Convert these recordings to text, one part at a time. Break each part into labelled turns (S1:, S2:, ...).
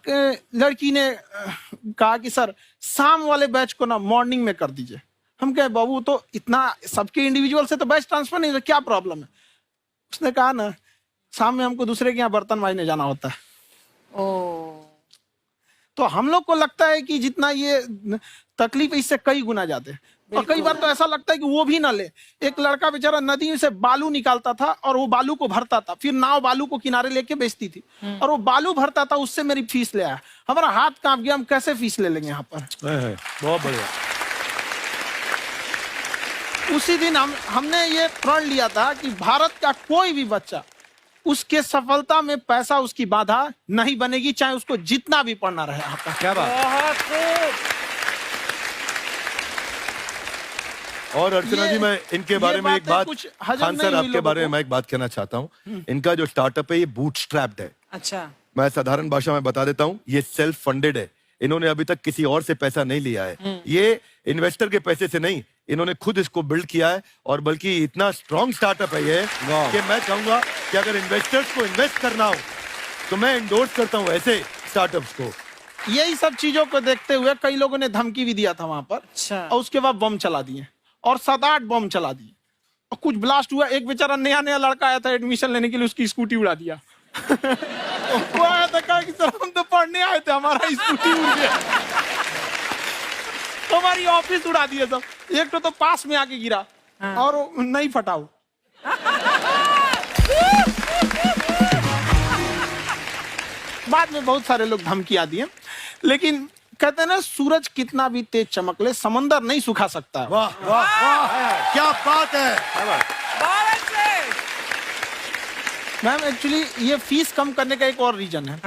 S1: लड़की ने कहा कि सर शाम वाले बैच को ना मॉर्निंग में कर दीजिए। हम कहे बाबू तो इतना सबके इंडिविजुअल से तो बैच ट्रांसफर नहीं, तो क्या प्रॉब्लम है? उसने कहा ना शाम में हमको दूसरे के यहाँ बर्तन मांजने जाना होता है। तो हम लोग को लगता है कि जितना ये तकलीफ इससे कई गुना ज्यादा है। और कई बार तो ऐसा लगता है कि वो भी ना ले। एक लड़का बेचारा नदी से बालू निकालता था और वो बालू को भरता था, फिर नाव बालू को किनारे लेके बेचती थी और वो बालू भरता था, उससे मेरी फीस ले आया। हमारा हाथ कांप गया, हम कैसे फीस ले लेंगे यहाँ पर।
S2: बहुत बढ़िया।
S1: उसी दिन हमने ये प्रण लिया था कि भारत का कोई भी बच्चा उसके सफलता में पैसा उसकी बाधा नहीं बनेगी, चाहे उसको जितना भी पढ़ना रहे। आपका
S2: क्या बात। और अर्चना जी, मैं इनके बारे में एक बात, खान सर आपके बारे में मैं एक बात कहना चाहता हूँ। इनका जो स्टार्टअप है ये बूटस्ट्रैप्ड है।
S3: अच्छा,
S2: मैं साधारण भाषा में बता देता हूँ, ये सेल्फ फंडेड है। इन्होंने अभी तक किसी और से पैसा नहीं लिया है। ये इन्वेस्टर के पैसे से नहीं, इन्होंने खुद इसको बिल्ड किया है। और बल्कि इतना स्ट्रॉन्ग स्टार्टअप है ये कि मैं कहूंगा कि अगर इन्वेस्टर्स को इन्वेस्ट करना हो तो मैं इंडोर्स करता हूँ ऐसे स्टार्टअप्स को।
S1: यही सब चीजों को देखते हुए कई लोगों ने धमकी भी दिया था वहां पर।
S3: अच्छा।
S1: और उसके बाद बम चला दिए और 7-8 बम चला दिए और कुछ ब्लास्ट हुआ। एक बेचारा नया लड़का आया था एडमिशन लेने के लिए, उसकी स्कूटी उड़ा दिया। वो आया था, कहा कि सर हम तो पढ़ने आए थे, हमारा स्कूटी उड़ गया। हमारी ऑफिस उड़ा दिया सब। एक तो पास में आके गिरा और नहीं फटा वो। बाद में बहुत सारे लोग धमकियां दिए, लेकिन कहते हैं ना सूरज कितना भी तेज चमक ले समंदर नहीं सुखा सकता।
S2: वाह वाह वाह, क्या बात है।
S1: मैम एक्चुअली ये फीस कम करने का एक और रीजन है।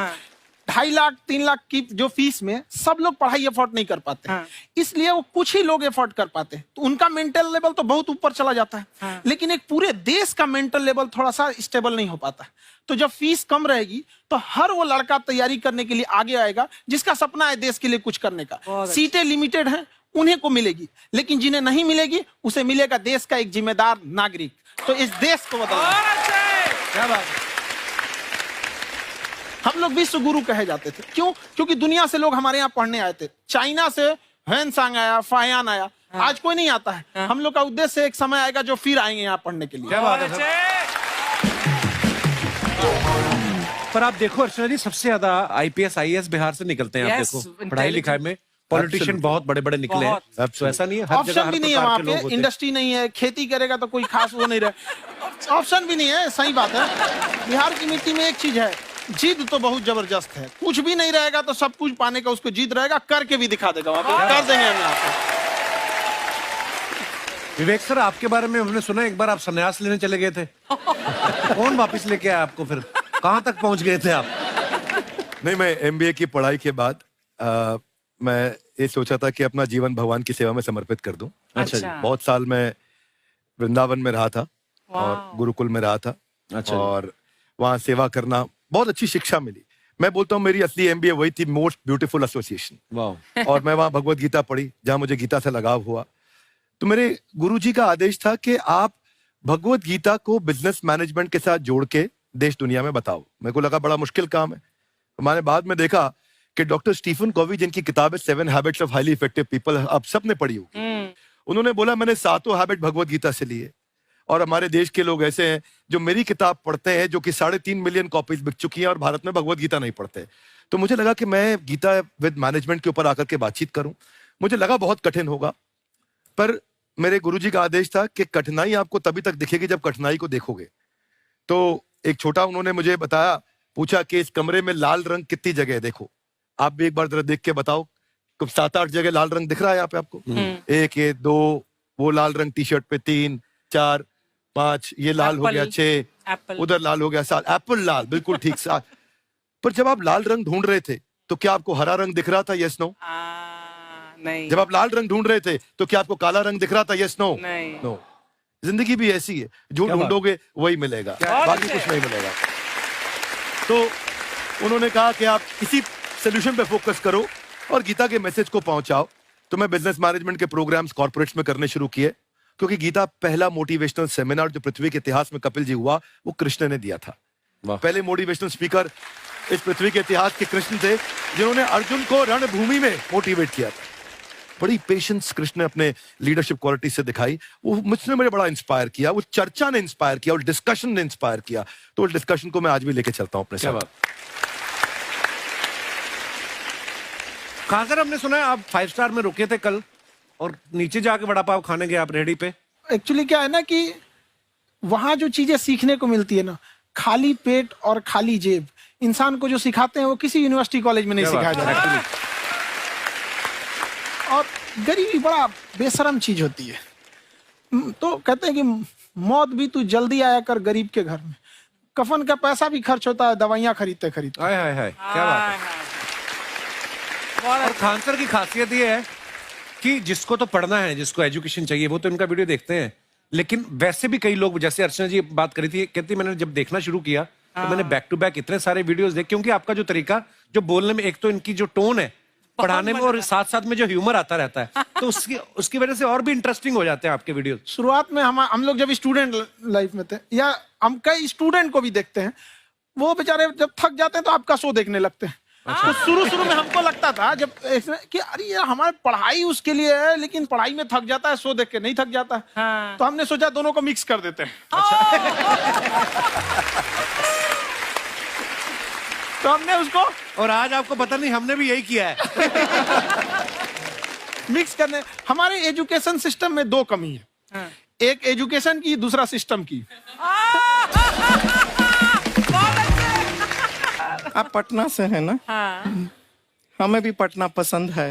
S1: 2.5 लाख 3 लाख की जो फीस में सब लोग पढ़ाई अफोर्ड नहीं कर पाते। इसलिए वो कुछ ही लोग अफोर्ड कर पाते हैं, तो उनका मेंटल लेवल तो बहुत ऊपर चला जाता है। लेकिन एक पूरे देश का मेंटल लेवल थोड़ा सा स्टेबल नहीं हो पाता। तो जब फीस कम रहेगी तो हर वो लड़का तैयारी करने के लिए आगे आएगा जिसका सपना है देश के लिए कुछ करने का। सीटें लिमिटेड हैं, उन्हें को मिलेगी, लेकिन जिन्हें नहीं मिलेगी उसे मिलेगा देश का एक जिम्मेदार नागरिक। तो इस देश को बदलना। क्या बात है। हम लोग विश्व गुरु कहे जाते थे, क्यों? क्योंकि दुनिया से लोग हमारे यहाँ पढ़ने आए थे। चाइना से ह्वेनसांग आया, फायान आया, आज कोई नहीं आता है। हम लोग का उद्देश्य एक समय आएगा जो फिर आएंगे यहाँ पढ़ने के लिए।
S2: क्या बात है।
S4: पर आप देखो अर्चना जी, सबसे ज्यादा IPS IAS बिहार से निकलते हैं। आप देखो पढ़ाई लिखाई में पॉलिटिशियन बहुत बड़े बड़े निकले हैं। तो ऐसा नहीं है, हर जगह
S1: ऑप्शन भी नहीं है वहाँ पे, इंडस्ट्री नहीं है, खेती करेगा तो कोई खास वो नहीं रहे। ऑप्शन भी नहीं है, सही बात है। बिहार की मिट्टी में एक चीज है, जिद तो बहुत जबरदस्त है। कुछ भी नहीं रहेगा तो सब कुछ पाने का उसको जिद रहेगा, करके भी दिखा देगा। वहाँ पे कर देंगे हम यहाँ पे।
S4: विवेक सर, आपके बारे में हमने सुना एक बार आप संन्यास लेने चले गए थे। कौन वापस लेके आया आपको? फिर कहाँ तक पहुंच गए थे आप?
S2: नहीं, मैं MBA की पढ़ाई के बाद मैं ये सोचा था कि अपना जीवन भगवान की सेवा में समर्पित कर दूं।
S3: अच्छा जी।
S2: बहुत साल मैं वृंदावन में रहा था और गुरुकुल में रहा था।
S4: अच्छा।
S2: और वहाँ सेवा करना, बहुत अच्छी शिक्षा मिली। मैं बोलता हूँ मेरी असली MBA वही थी, मोस्ट ब्यूटीफुल एसोसिएशन।
S4: वाह।
S2: और मैं वहाँ भगवत गीता पढ़ी, जहाँ मुझे गीता से लगाव हुआ। तो मेरे गुरुजी का आदेश था कि आप भगवत गीता को बिजनेस मैनेजमेंट के साथ जोड़ के देश दुनिया में बताओ। मेरे को लगा बड़ा मुश्किल काम है। मैंने बाद में देखा कि डॉक्टर स्टीफन कॉवी, जिनकी किताब है 7 habits of highly effective people, आप सबने पढ़ी होगी। उन्होंने बोला मैंने 7 हैबिट भगवत गीता से लिए। और हमारे देश के लोग ऐसे हैं जो मेरी किताब पढ़ते हैं, जो कि 3.5 मिलियन कॉपीज बिक चुकी हैं, और भारत में भगवत गीता नहीं पढ़ते। तो मुझे लगा कि मैं गीता विद मैनेजमेंट के ऊपर आकर के बातचीत करूं। मुझे लगा बहुत कठिन होगा, पर मेरे गुरुजी का आदेश था कि कठिनाई आपको तभी तक दिखेगी जब कठिनाई को देखोगे। तो एक छोटा उन्होंने मुझे बताया, पूछा कि इस कमरे में लाल रंग कितनी जगह है, देखो आप भी एक बार जरा देख के बताओ। 7-8 जगह लाल रंग दिख रहा है यहाँ पे आपको? 1 ये 2, वो लाल रंग टी शर्ट पे 3 4 5, ये लाल हो गया 6, उधर लाल हो गया 7, एप्पल लाल, बिल्कुल ठीक 7। पर जब आप लाल रंग ढूंढ रहे थे तो क्या आपको हरा रंग दिख रहा था? Yes no?
S3: नहीं।
S2: जब आप लाल रंग ढूंढ रहे थे तो क्या आपको काला रंग दिख रहा था? Yes no?
S3: नहीं।
S2: नो। जिंदगी भी ऐसी है, जो ढूंढोगे वही मिलेगा, बाकी कुछ नहीं मिलेगा। तो उन्होंने कहा कि आप इसी सोल्यूशन पे फोकस करो और गीता के मैसेज को पहुंचाओ। तो मैं बिजनेस मैनेजमेंट के प्रोग्राम्स कॉर्पोरेट्स में करने शुरू किए, क्योंकि गीता पहला मोटिवेशनल सेमिनार जो पृथ्वी के इतिहास में कपिल जी हुआ, वो कृष्ण ने दिया था। पहले मोटिवेशनल स्पीकर इस पृथ्वी के इतिहास के कृष्ण थे जिन्होंने अर्जुन को रणभूमि में मोटिवेट किया था। बड़ी पेशेंस कृष्ण ने अपने लीडरशिप क्वालिटी से दिखाई। वो मुझसे मुझे बड़ा इंस्पायर किया, वो चर्चा ने इंस्पायर किया, वो डिस्कशन ने इंस्पायर किया। तो उस डिस्कशन को मैं आज भी लेके चलता हूं अपने साथ।
S4: कहां सर, हमने सुना है आप 5 स्टार में रुके थे कल और नीचे जाके वड़ा पाव खाने गए आप रेडी पे।
S1: एक्चुअली क्या है ना कि वहां जो चीजें सीखने को मिलती है ना, खाली पेट और खाली जेब इंसान को जो सिखाते हैं वो किसी यूनिवर्सिटी कॉलेज में नहीं सिखाया जाता। और गरीबी बड़ा बेशरम चीज होती है। तो कहते हैं कि मौत भी तू जल्दी आया कर गरीब के घर में। कफन का पैसा भी खर्च होता है दवाइयां खरीदते खरीदते।
S4: हाय हाय हाय, क्या बात है। और खान सर की खासियत ये है कि जिसको तो पढ़ना है, जिसको एजुकेशन चाहिए, वो तो इनका वीडियो देखते हैं। लेकिन वैसे भी कई लोग, जैसे अर्चना जी बात करी थी, कहती मैंने जब देखना शुरू किया तो मैंने बैक टू बैक इतने सारे वीडियोस देखे, क्योंकि आपका जो तरीका जो बोलने में, एक तो इनकी जो टोन है पढ़ाने में, और साथ साथ में जो ह्यूमर आता रहता है, तो उसकी वजह से और भी इंटरेस्टिंग हो जाते हैं आपके वीडियो।
S1: शुरुआत में हम लोग जब स्टूडेंट लाइफ में थे, या हम कई स्टूडेंट को भी देखते हैं, वो बेचारे जब थक जाते हैं तो आपका शो देखने लगते हैं। तो शुरू में हमको लगता था जब कि अरे यार हमारी पढ़ाई उसके लिए है, लेकिन पढ़ाई में थक जाता है, शो देख के नहीं थक जाता है।
S3: हाँ।
S1: तो हमने सोचा दोनों को मिक्स कर देते हैं। तो हमने उसको,
S4: और आज आपको पता नहीं हमने भी यही किया है।
S1: मिक्स करने। हमारे एजुकेशन सिस्टम में 2 कमी है।
S3: हाँ।
S1: एक एजुकेशन की, दूसरा सिस्टम की।
S5: आप पटना से हैं ना?
S3: हाँ।
S5: हमें भी पटना पसंद है।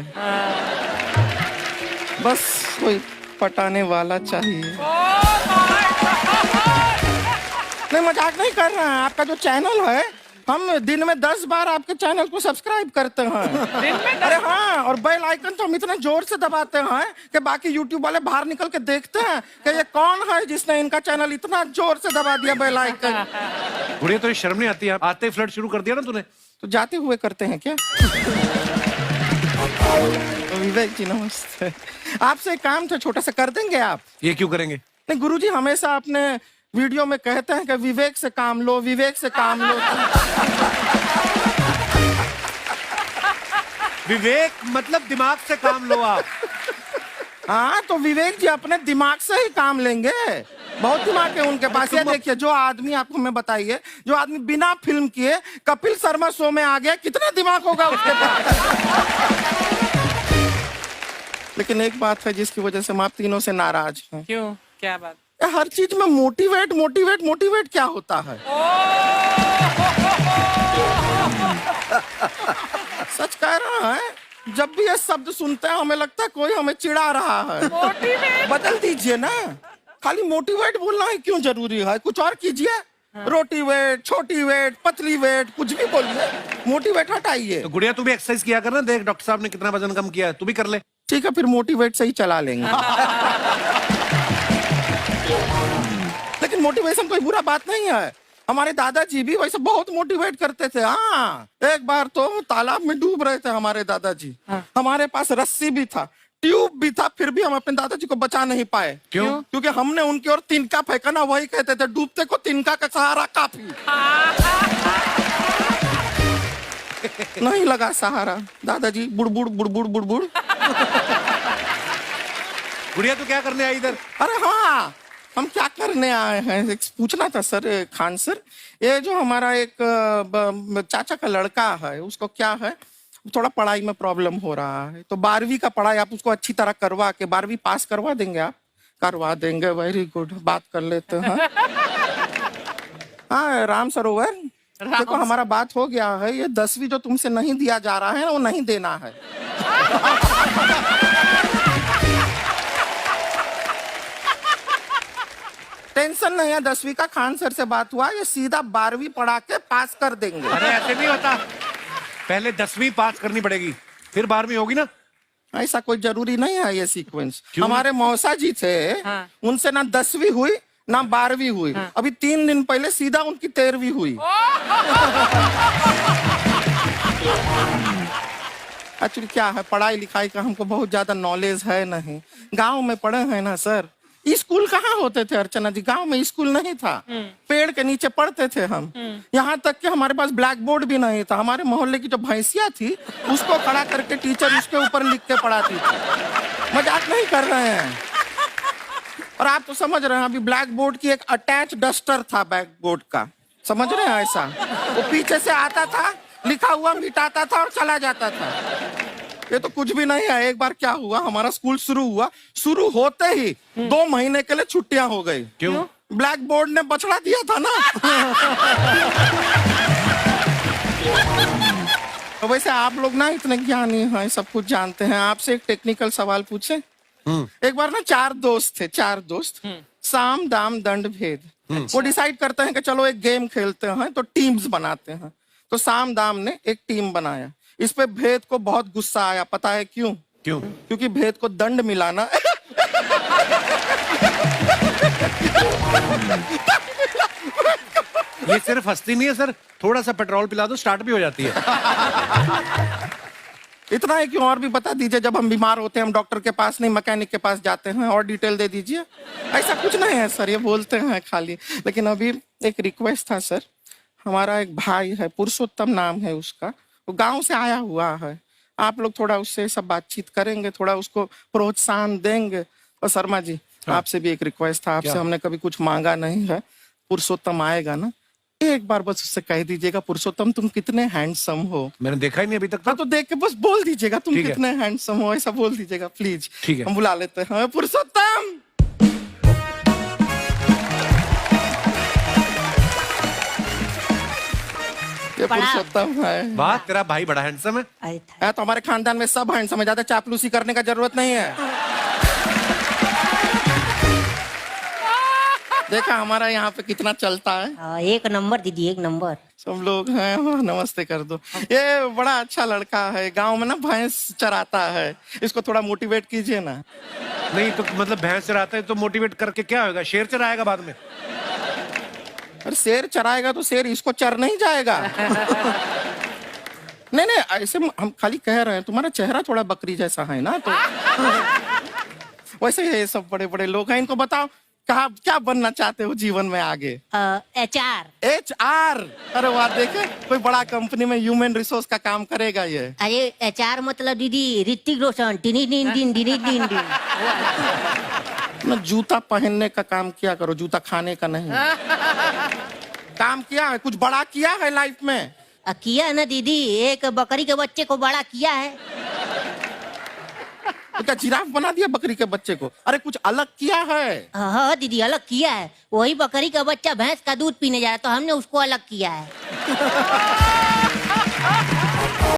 S5: बस कोई पटाने वाला चाहिए। नहीं, मजाक नहीं कर रहे हैं। आपका जो चैनल है, हम दिन में 10 बार आपके चैनल को सब्सक्राइब करते हैं। अरे हाँ, और बेल आइकन तो हम इतना जोर से दबाते हैं कि बाकी यूट्यूब वाले बाहर निकल के देखते हैं कि ये कौन है जिसने इनका चैनल इतना जोर से दबा दिया बेल आइकन।
S4: बुढ़िया, तो ये शर्म नहीं आती है? आते ही फ्लर्ट शुरू कर दिया ना तूने।
S5: तो जाते हुए करते हैं क्या? विवेक जी नमस्ते। आपसे एक काम था छोटा सा, कर देंगे आप?
S4: ये क्यों करेंगे?
S5: नहीं, गुरुजी हमेशा अपने वीडियो में कहते हैं कि विवेक से काम लो, विवेक से काम लो।
S4: विवेक मतलब दिमाग से काम लो आप।
S5: हाँ, तो विवेक जी अपने दिमाग से ही काम लेंगे। बहुत दिमाग है उनके पास। ये देखिए, जो आदमी, आपको मैं बताइए, जो आदमी बिना फिल्म किए कपिल शर्मा शो में आ गया, कितना दिमाग होगा उसके पास। लेकिन एक बात है जिसकी वजह से हम आप तीनों से नाराज हैं।
S3: क्यों? क्या बात?
S5: हर चीज में मोटिवेट मोटिवेट मोटिवेट क्या होता है? सच कह रहा है, जब भी ये शब्द सुनते हैं हमें लगता है कोई हमें चिढ़ा रहा है। बदल दीजिए ना। खाली मोटिवेट बोलना ही क्यों जरूरी है? कुछ और कीजिए। रोटी वेट, छोटी वेट, पतली वेट, कुछ भी बोलिए, मोटिवेट हटाइए।
S4: तो गुड़िया, तू भी एक्सरसाइज किया कर ना। देख डॉक्टर साहब ने कितना वजन कम किया है, तू भी कर ले।
S5: ठीक है, फिर मोटिवेट से ही चला लेंगे। लेकिन मोटिवेशन कोई बुरा बात नहीं है। हमारे दादाजी भी वैसे बहुत मोटिवेट करते थे। हाँ, एक बार तो तालाब में डूब रहे थे हमारे दादाजी। हमारे पास रस्सी भी था, ट्यूब भी था, फिर भी हम अपने दादाजी को बचा नहीं पाए।
S4: क्यों?
S5: क्योंकि हमने उनकी ओर तिनका फेंका ना, वही कहते थे डूबते को तिनका का सहारा काफी। नहीं लगा सहारा, दादाजी बुड़बुड़ बुड़बुड़ बुड़बुड़।
S4: गुड़िया, तू क्या करने आई इधर?
S5: अरे हाँ, हम क्या करने आए हैं एक पूछना था सर। खान सर, ये जो हमारा एक चाचा का लड़का है, उसको क्या है, थोड़ा पढ़ाई में प्रॉब्लम हो रहा है। तो 12वीं का पढ़ाई आप उसको अच्छी तरह करवा के 12वीं पास करवा देंगे आप? करवा देंगे, वेरी गुड, बात कर लेते हैं। हाँ राम सरोवर, देखो हमारा बात हो गया है। ये 10वीं जो तुमसे नहीं दिया जा रहा है वो नहीं देना है। टेंशन नहीं है, 10वीं का खान सर से बात हुआ, ये सीधा 12वीं पढ़ा के पास कर देंगे।
S4: अरे ऐसे नहीं होता, पहले 10वीं पास करनी पड़ेगी, फिर 12वीं होगी ना।
S5: ऐसा कोई जरूरी नहीं है ये सीक्वेंस। हमारे मौसा जी थे,
S3: हाँ।
S5: उनसे ना 10वीं हुई ना 12वीं हुई। हाँ। अभी 3 दिन पहले सीधा उनकी 13वीं हुई। एक्चुअली क्या है, पढ़ाई लिखाई का हमको बहुत ज्यादा नॉलेज है नहीं। गांव में पढ़े हैं ना सर, स्कूल कहाँ होते थे अर्चना जी, गांव में स्कूल नहीं था, पेड़ के नीचे पढ़ते थे हम। यहाँ तक कि हमारे पास ब्लैक बोर्ड भी नहीं था, हमारे मोहल्ले की जो भैंसिया थी उसको खड़ा करके टीचर उसके ऊपर लिख के पढ़ाती थी। मजाक नहीं कर रहे हैं। और आप तो समझ रहे हैं, अभी ब्लैक बोर्ड की एक अटैच डस्टर था बैक बोर्ड का, समझ रहे हैं ऐसा, वो पीछे से आता था, लिखा हुआ मिटाता था और चला जाता था। ये तो कुछ भी नहीं है। एक बार क्या हुआ, हमारा स्कूल शुरू हुआ, शुरू होते ही 2 महीने के लिए छुट्टियां हो गई।
S4: क्यों?
S5: ब्लैक बोर्ड ने बछड़ा दिया था ना। तो वैसे आप लोग ना इतने ज्ञानी हैं, सब कुछ जानते हैं। आपसे एक टेक्निकल सवाल पूछे। एक बार ना 4 दोस्त थे, 4 दोस्त, साम दाम दंड भेद। वो डिसाइड करते हैं कि चलो एक गेम खेलते हैं, तो टीम्स बनाते हैं। तो साम दाम ने एक टीम बनाया। इस पे भेद को बहुत गुस्सा आया, पता है क्यों?
S4: क्यों?
S5: क्योंकि भेद को दंड मिलाना
S4: ये सिर्फ हंसती नहीं है सर, थोड़ा सा पेट्रोल पिला दो स्टार्ट भी हो जाती है।
S5: इतना है कि और भी बता दीजिए, जब हम बीमार होते हैं हम डॉक्टर के पास नहीं मैकेनिक के पास जाते हैं, और डिटेल दे दीजिए। ऐसा कुछ नहीं है सर, ये बोलते हैं खाली। लेकिन अभी एक रिक्वेस्ट था सर, हमारा एक भाई है, पुरुषोत्तम नाम है उसका, वो गांव से आया हुआ है। आप लोग थोड़ा उससे सब बातचीत करेंगे, थोड़ा उसको प्रोत्साहन देंगे। और शर्मा जी, आपसे भी एक रिक्वेस्ट था, आपसे हमने कभी कुछ मांगा नहीं है। पुरुषोत्तम आएगा ना, एक बार बस उससे कह दीजिएगा, पुरुषोत्तम तुम कितने हैंडसम हो।
S4: मैंने देखा ही नहीं अभी तक।
S5: हाँ तो देख के बस बोल दीजिएगा तुम
S4: ठीक है।
S5: कितने हैंडसम हो, ऐसा बोल दीजिएगा प्लीज।
S4: ठीक है।
S5: हम बुला लेते हैं पुरुषोत्तम। ये पुरुषोत्तम है।
S4: वाह, तेरा भाई बड़ा हैंडसम है।
S5: है तो हमारे खानदान में सब हैंडसम है, ज्यादा चापलूसी करने का जरूरत नहीं है। देखा हमारा यहाँ पे कितना चलता है।
S6: एक नंबर दीदी, एक नंबर।
S5: सब लोग हैं, नमस्ते कर दो। ये बड़ा अच्छा लड़का है, गांव में ना भैंस चराता है, इसको थोड़ा मोटिवेट कीजिए ना।
S4: नहीं तो मतलब भैंस चराता है तो मोटिवेट करके क्या होगा, शेर चराएगा बाद में।
S5: अरे शेर चराएगा तो शेर इसको चर नहीं जाएगा। नहीं नहीं, ऐसे हम खाली कह रहे हैं, तुम्हारा चेहरा थोड़ा बकरी जैसा है ना, तो वैसे ये सब बड़े बड़े लोग हैं। इनको बताओ कहा क्या बनना चाहते हो जीवन में आगे?
S6: HR।
S5: HR? अरे वाह, देखे कोई बड़ा कंपनी में ह्यूमन रिसोर्स का काम करेगा ये।
S6: अरे HR मतलब दीदी Hrithik Roshan, tiny tin tin tiny tin tin.
S5: ना जूता पहनने का काम किया करो, जूता खाने का नहीं। काम किया है, कुछ बड़ा किया है लाइफ में?
S6: किया है ना दीदी, एक बकरी के बच्चे को बड़ा किया है।
S5: तो क्या जिराफ बना दिया बकरी के बच्चे को? अरे कुछ अलग किया है।
S6: हाँ दीदी, अलग किया है। वही बकरी का बच्चा भैंस का दूध पीने जा रहा है तो हमने उसको अलग किया है।